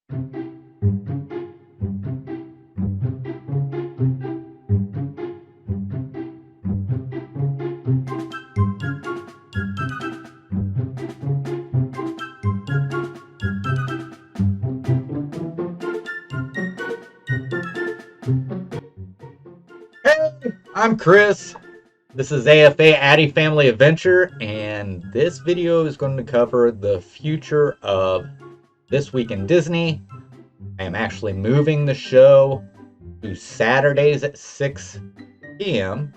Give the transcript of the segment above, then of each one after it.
Hey, I'm Chris. This is AFA Addy Family Adventure, and this video is going to cover the future of This Week in Disney. I am actually moving the show to Saturdays at 6 p.m.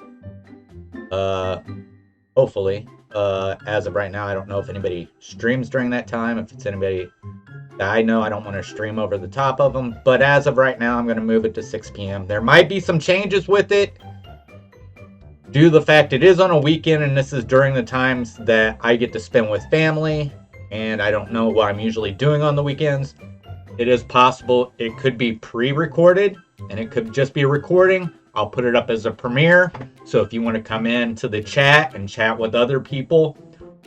Hopefully. As of right now, I don't know if anybody streams during that time. If it's anybody that I know, I don't want to stream over the top of them. But as of right now, I'm going to move it to 6 p.m. There might be some changes with it, due to the fact it is on a weekend, and this is during the times that I get to spend with family, and I don't know what I'm usually doing on the weekends. It is possible it could be pre-recorded, and it could just be a recording. I'll put it up as a premiere, so if you want to come in to the chat and chat with other people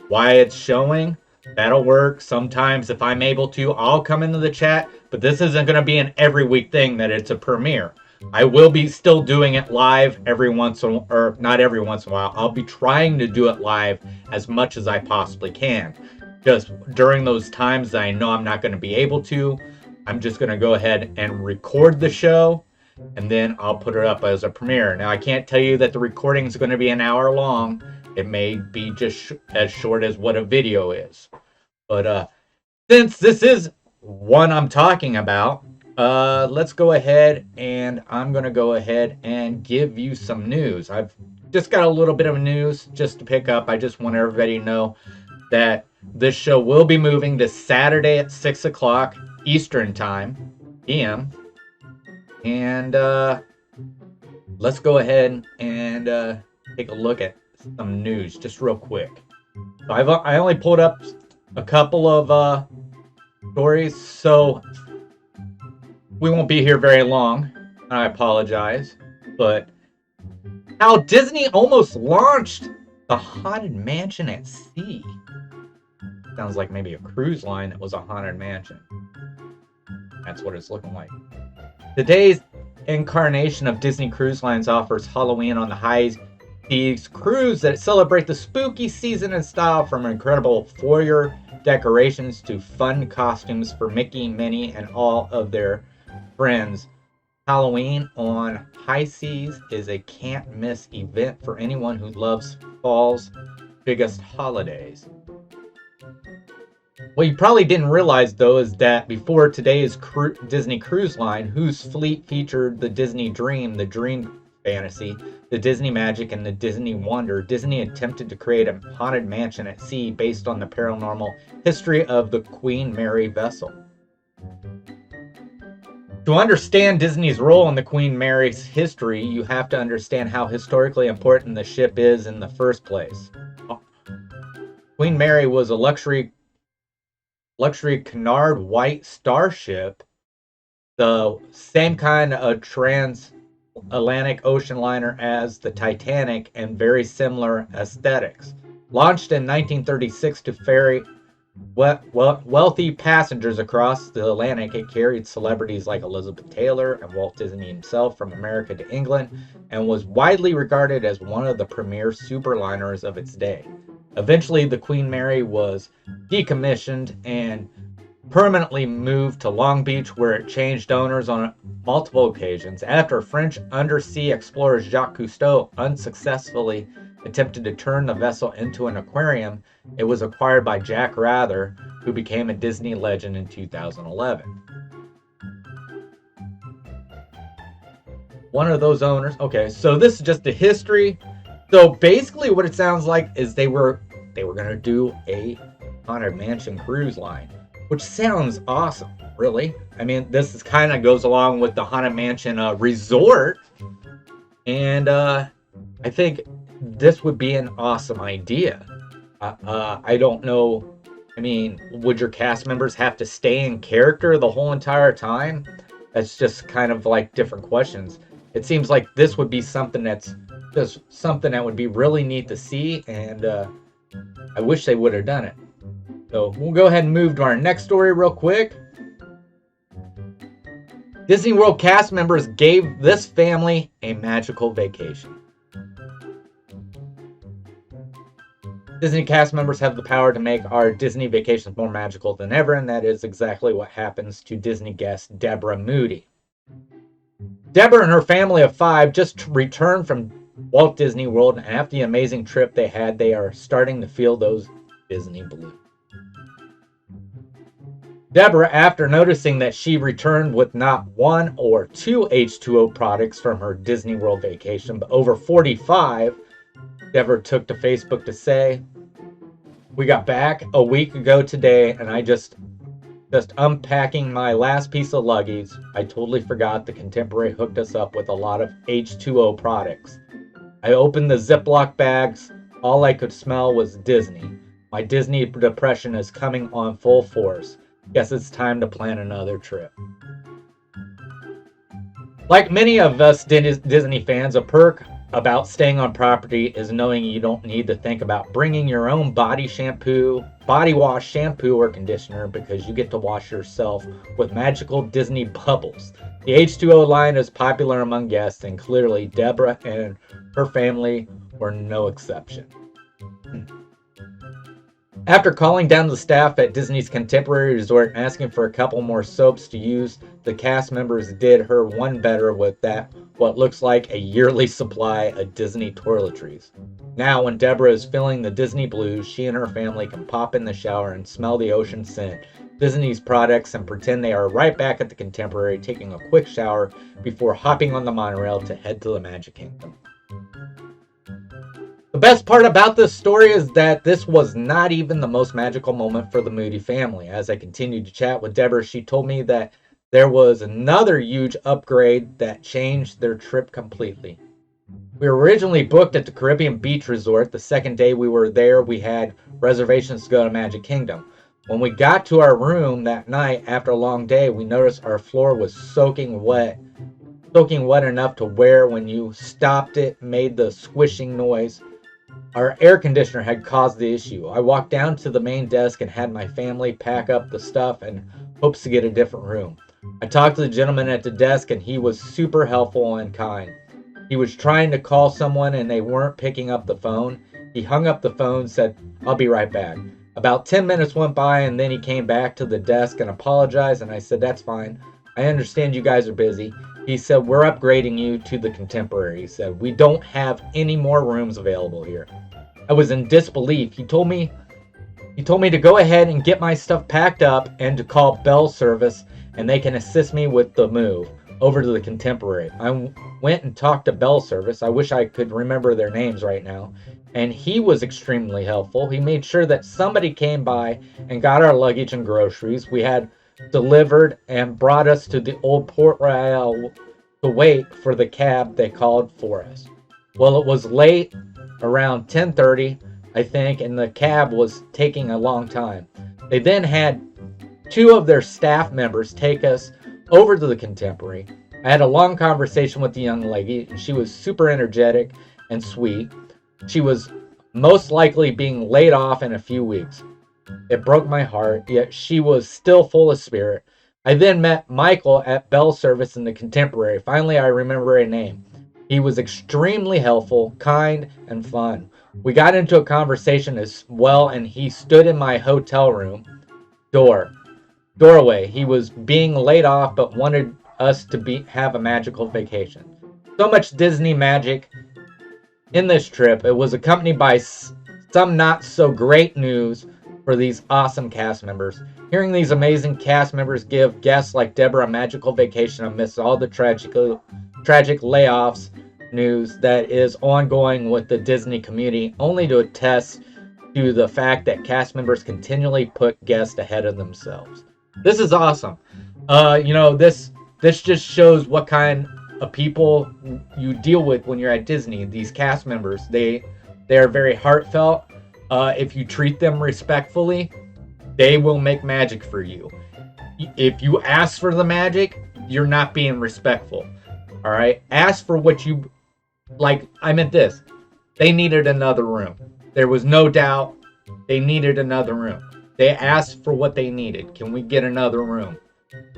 while it's showing, that'll work. Sometimes if I'm able to, I'll come into the chat, but this isn't going to be an every week thing that it's a premiere. I will be still doing it live every once in a while, or not every once in a while. I'll be trying to do it live as much as I possibly can. Just during those times that I know I'm not going to be able to, I'm just going to go ahead and record the show, and then I'll put it up as a premiere. Now, I can't tell you that the recording is going to be an hour long. It may be just as short as what a video is. But since this is one I'm talking about, let's go ahead, and I'm going to go ahead and give you some news. I've just got a little bit of news just to pick up. I just want everybody to know that this show will be moving to Saturday at 6 o'clock Eastern Time, PM. And let's go ahead and take a look at some news just real quick. So I only pulled up a couple of stories, so we won't be here very long. I apologize. But how Disney almost launched the Haunted Mansion at sea. Sounds like maybe a cruise line that was a haunted mansion. That's what it's looking like. Today's incarnation of Disney Cruise Lines offers Halloween on the High Seas cruise that celebrate the spooky season in style, from incredible foyer decorations to fun costumes for Mickey, Minnie, and all of their friends. Halloween on High Seas is a can't-miss event for anyone who loves fall's biggest holidays. What you probably didn't realize, though, is that before today's Disney Cruise Line, whose fleet featured the Disney Dream, the Dream Fantasy, the Disney Magic, and the Disney Wonder, Disney attempted to create a haunted mansion at sea based on the paranormal history of the Queen Mary vessel. To understand Disney's role in the Queen Mary's history, you have to understand how historically important the ship is in the first place. Queen Mary was a luxury canard white starship, the same kind of transatlantic ocean liner as the Titanic, and very similar aesthetics. Launched in 1936 to ferry wealthy passengers across the Atlantic, it carried celebrities like Elizabeth Taylor and Walt Disney himself from America to England, and was widely regarded as one of the premier superliners of its day. Eventually, the Queen Mary was decommissioned and permanently moved to Long Beach, where it changed owners on multiple occasions. After French undersea explorer Jacques Cousteau unsuccessfully attempted to turn the vessel into an aquarium, it was acquired by Jack Rather, who became a Disney legend in 2011. One of those owners. Okay, so this is just the history. So basically what it sounds like is they were going to do a Haunted Mansion cruise line, which sounds awesome, really. I mean, this is kind of goes along with the Haunted Mansion resort, and I think this would be an awesome idea. I don't know. I mean, would your cast members have to stay in character the whole entire time? That's just kind of like different questions. It seems like this would be something that's just something that would be really neat to see, and I wish they would have done it. So we'll go ahead and move to our next story real quick. Disney World cast members gave this family a magical vacation. Disney cast members have the power to make our Disney vacations more magical than ever, and that is exactly what happens to Disney guest Deborah Moody. Deborah and her family of 5 just returned from Walt Disney World, and after the amazing trip they had, they are starting to feel those Disney blues. Deborah, after noticing that she returned with not 1 or 2 H2O products from her Disney World vacation, but over 45, Deborah took to Facebook to say, "We got back a week ago today, and I just unpacking my last piece of luggage. I totally forgot the Contemporary hooked us up with a lot of H2O products. I opened the Ziploc bags. All I could smell was Disney. My Disney depression is coming on full force. Guess it's time to plan another trip." Like many of us Disney fans, a perk about staying on property is knowing you don't need to think about bringing your own body wash, shampoo, or conditioner, because you get to wash yourself with magical Disney bubbles. The H2O line is popular among guests, and clearly Deborah and her family were no exception. After calling down the staff at Disney's Contemporary Resort and asking for a couple more soaps to use, the cast members did her one better with what looks like a yearly supply of Disney toiletries. Now, when Deborah is feeling the Disney blues, she and her family can pop in the shower and smell the ocean scent, Disney's products, and pretend they are right back at the Contemporary, taking a quick shower before hopping on the monorail to head to the Magic Kingdom. The best part about this story is that this was not even the most magical moment for the Moody family. As I continued to chat with Deborah, she told me that there was another huge upgrade that changed their trip completely. We were originally booked at the Caribbean Beach Resort. The second day we were there, we had reservations to go to Magic Kingdom. When we got to our room that night after a long day, we noticed our floor was soaking wet enough to where when you stopped it made the squishing noise. Our air conditioner had caused the issue. I walked down to the main desk and had my family pack up the stuff in hopes to get a different room. I talked to the gentleman at the desk, and he was super helpful and kind. He was trying to call someone and they weren't picking up the phone. He hung up the phone, said, "I'll be right back." About 10 minutes went by, and then he came back to the desk and apologized, and I said, "That's fine. I understand you guys are busy." He said, "We're upgrading you to the Contemporary." He said, "We don't have any more rooms available here." I was in disbelief. He told me to go ahead and get my stuff packed up and to call Bell Service, and they can assist me with the move over to the Contemporary. I went and talked to Bell Service. I wish I could remember their names right now. And he was extremely helpful. He made sure that somebody came by and got our luggage and groceries we had delivered and brought us to the old Port Royal to wait for the cab they called for us. Well, it was late, around 10:30, I think, and the cab was taking a long time. They then had 2 of their staff members take us over to the Contemporary. I had a long conversation with the young lady, and she was super energetic and sweet. She was most likely being laid off in a few weeks. It broke my heart, yet she was still full of spirit. I then met Michael at Bell Service in the Contemporary. Finally, I remember a name. He was extremely helpful, kind, and fun. We got into a conversation as well, and he stood in my hotel room doorway. He was being laid off, but wanted us to have a magical vacation. So much Disney magic in this trip. It was accompanied by some not so great news for these awesome cast members. Hearing these amazing cast members give guests like Deborah a magical vacation amidst all the tragic layoffs news that is ongoing with the Disney community, only to attest to the fact that cast members continually put guests ahead of themselves. This is awesome. This just shows what kind of people you deal with when you're at Disney. These cast members, they are very heartfelt. If you treat them respectfully, they will make magic for you. If you ask for the magic, you're not being respectful. All right, ask for what you like. I meant this. They needed another room. There was no doubt they needed another room. They asked for what they needed. Can we get another room?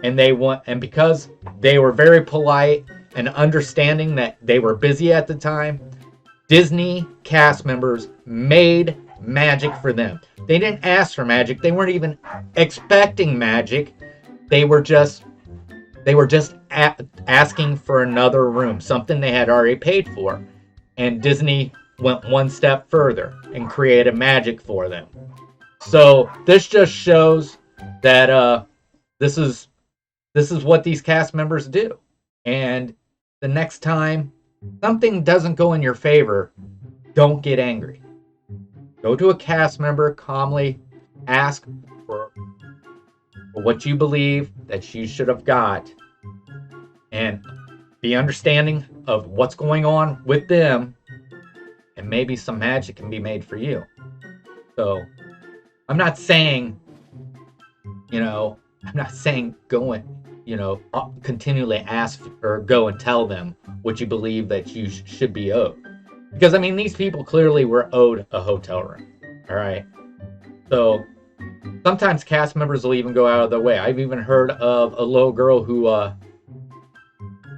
and because they were very polite and understanding that they were busy at the time, Disney cast members made magic for them. They didn't ask for magic. They weren't even expecting magic. They were just asking for another room, something they had already paid for. And Disney went one step further and created magic for them. So this just shows that this is what these cast members do. And the next time something doesn't go in your favor, don't get angry. Go to a cast member calmly, ask for what you believe that you should have got, and be understanding of what's going on with them, and maybe some magic can be made for you. So I'm not saying, go and, continually ask or go and tell them what you believe that you should be owed. Because, these people clearly were owed a hotel room. All right. So sometimes cast members will even go out of their way. I've even heard of a little girl who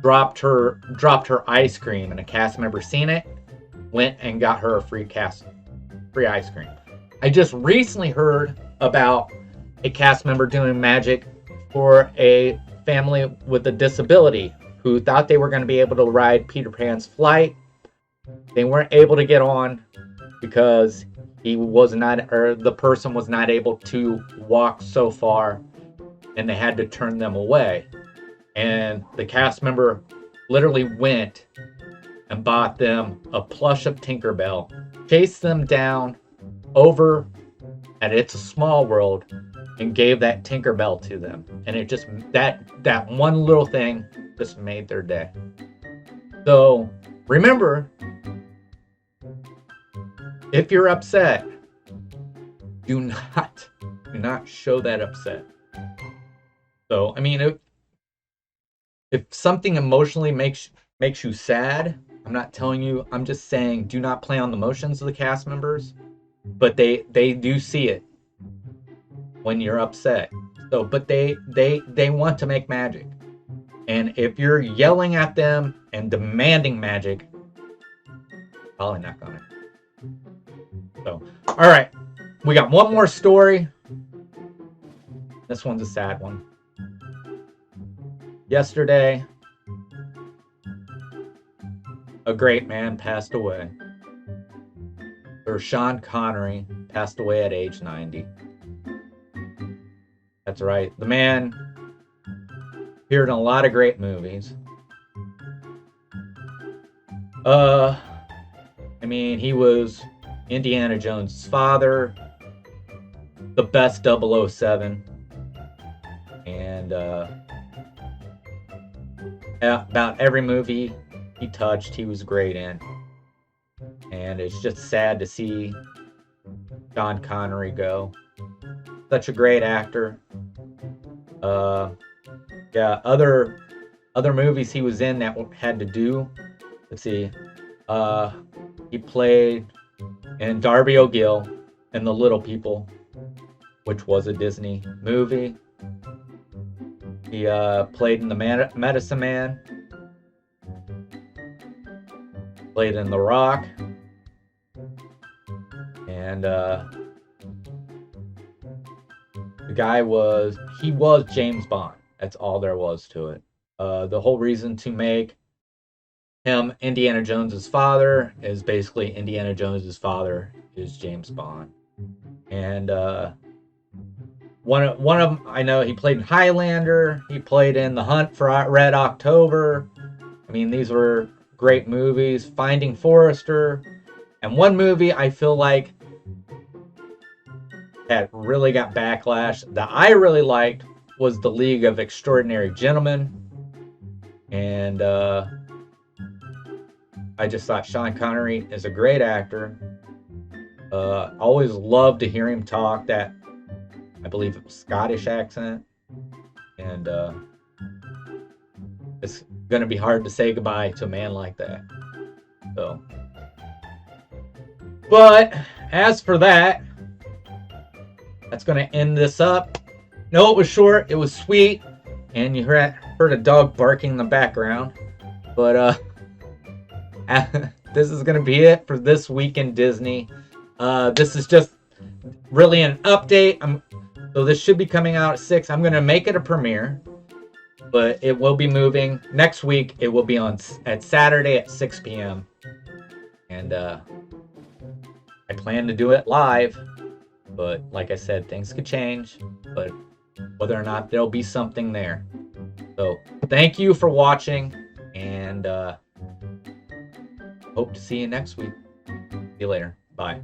dropped her ice cream, and a cast member seen it, went and got her a free ice cream. I just recently heard about a cast member doing magic for a family with a disability who thought they were going to be able to ride Peter Pan's flight. They weren't able to get on because the person was not able to walk so far, and they had to turn them away. And the cast member literally went and bought them a plush of Tinkerbell, chased them down over at It's a Small World, and gave that Tinkerbell to them. And it just, that one little thing just made their day. So remember, if you're upset, do not show that upset. So, if something emotionally makes you sad, I'm not telling you, I'm just saying do not play on the emotions of the cast members, but they do see it when you're upset. So, but they want to make magic. And if you're yelling at them and demanding magic, probably not gonna. So, all right, we got one more story. This one's a sad one. Yesterday, a great man passed away. Sir Sean Connery passed away at age 90. That's right. The man appeared in a lot of great movies. He was Indiana Jones' father, the best 007, and about every movie he touched, he was great in. And it's just sad to see Sean Connery go. Such a great actor. Other movies he was in that had to do. Let's see. He played in Darby O'Gill in The Little People, which was a Disney movie. He played in The Medicine Man. Played in The Rock. And the guy was James Bond. That's all there was to it. The whole reason to make him Indiana Jones's father is basically Indiana Jones's father is James Bond. And one of them, I know he played in Highlander. He played in The Hunt for Red October. These were great movies. Finding Forrester. And one movie I feel like that really got backlash that I really liked was The League of Extraordinary Gentlemen. And I just thought Sean Connery is a great actor. Always loved to hear him talk that, I believe it was Scottish accent. And it's going to be hard to say goodbye to a man like that. So, but as for that, that's going to end this up. No, it was short. It was sweet. And you heard a dog barking in the background. But this is going to be it for this week in Disney. This is just really an update. So this should be coming out at 6. I'm going to make it a premiere, but it will be moving. Next week, it will be at Saturday at 6 p.m. And I plan to do it live, but like I said, things could change. But whether or not there'll be something there. So thank you for watching, and hope to see you next week. See you later. Bye.